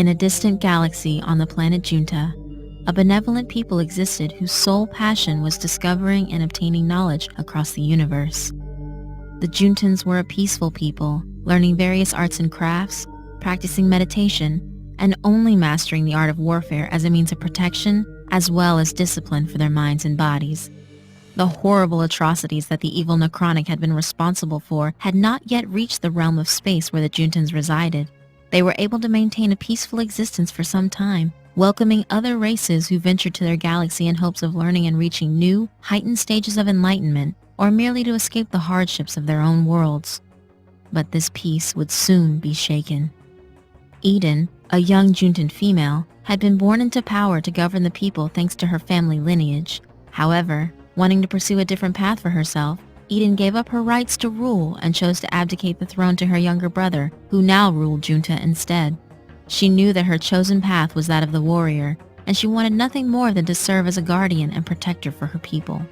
In a distant galaxy on the planet Junta, a benevolent people existed whose sole passion was discovering and obtaining knowledge across the universe. The Juntans were a peaceful people, learning various arts and crafts, practicing meditation, and only mastering the art of warfare as a means of protection as well as discipline for their minds and bodies. The horrible atrocities that the evil Necronic had been responsible for had not yet reached the realm of space where the Juntans resided. They were able to maintain a peaceful existence for some time, welcoming other races who ventured to their galaxy in hopes of learning and reaching new, heightened stages of enlightenment, or merely to escape the hardships of their own worlds. But this peace would soon be shaken. Eden, a young Juntan female, had been born into power to govern the people thanks to her family lineage. However, wanting to pursue a different path for herself, Eden gave up her rights to rule and chose to abdicate the throne to her younger brother, who now ruled Junta instead. She knew that her chosen path was that of the warrior, and she wanted nothing more than to serve as a guardian and protector for her people.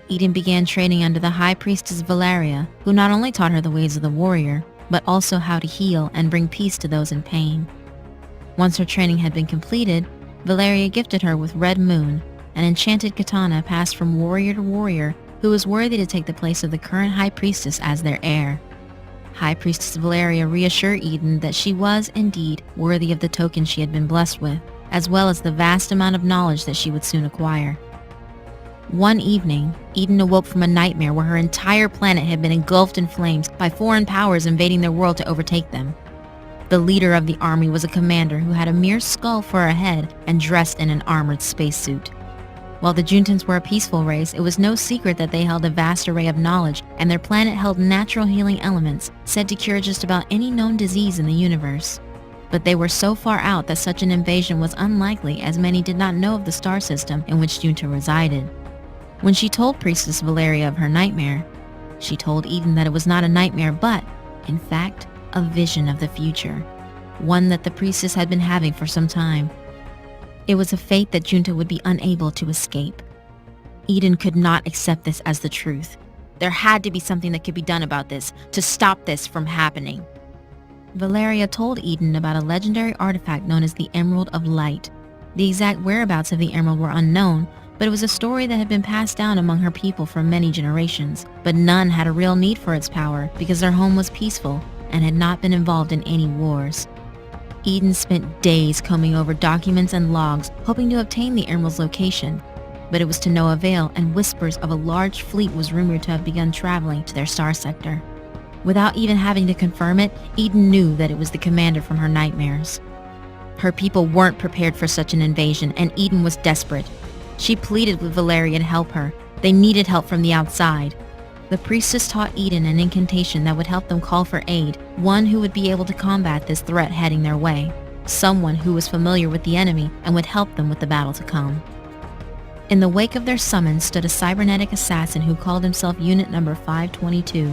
Eden began training under the High Priestess Valeria, who not only taught her the ways of the warrior, but also how to heal and bring peace to those in pain. Once her training had been completed, Valeria gifted her with Red Moon, an enchanted katana passed from warrior to warrior who was worthy to take the place of the current High Priestess as their heir. High Priestess Valeria reassured Eden that she was, indeed, worthy of the token she had been blessed with, as well as the vast amount of knowledge that she would soon acquire. One evening, Eden awoke from a nightmare where her entire planet had been engulfed in flames by foreign powers invading their world to overtake them. The leader of the army was a commander who had a mere skull for a head and dressed in an armored spacesuit. While the Juntans were a peaceful race, it was no secret that they held a vast array of knowledge, and their planet held natural healing elements, said to cure just about any known disease in the universe. But they were so far out that such an invasion was unlikely, as many did not know of the star system in which Junta resided. When she told Priestess Valeria of her nightmare, she told Eden that it was not a nightmare but, in fact, a vision of the future, one that the priestess had been having for some time. It was a fate that Junta would be unable to escape. Eden could not accept this as the truth. There had to be something that could be done about this, to stop this from happening. Valeria told Eden about a legendary artifact known as the Emerald of Light. The exact whereabouts of the emerald were unknown, but it was a story that had been passed down among her people for many generations, but none had a real need for its power because their home was peaceful and had not been involved in any wars. Eden spent days combing over documents and logs, hoping to obtain the emerald's location, but it was to no avail, and whispers of a large fleet was rumored to have begun traveling to their star sector. Without even having to confirm it, Eden knew that it was the commander from her nightmares. Her people weren't prepared for such an invasion, and Eden was desperate. She pleaded with Valeria to help her. They needed help from the outside. The priestess taught Eden an incantation that would help them call for aid, one who would be able to combat this threat heading their way, someone who was familiar with the enemy and would help them with the battle to come. In the wake of their summons stood a cybernetic assassin who called himself Unit Number 522.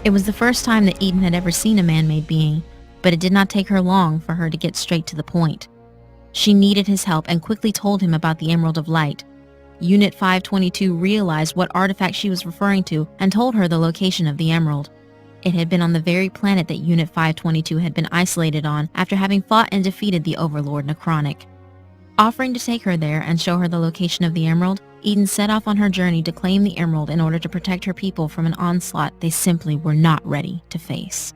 It was the first time that Eden had ever seen a man-made being, but it did not take her long for her to get straight to the point. She needed his help and quickly told him about the Emerald of Light. Unit 522 realized what artifact she was referring to and told her the location of the emerald. It had been on the very planet that Unit 522 had been isolated on after having fought and defeated the Overlord Necronic. Offering to take her there and show her the location of the emerald, Eden set off on her journey to claim the emerald in order to protect her people from an onslaught they simply were not ready to face.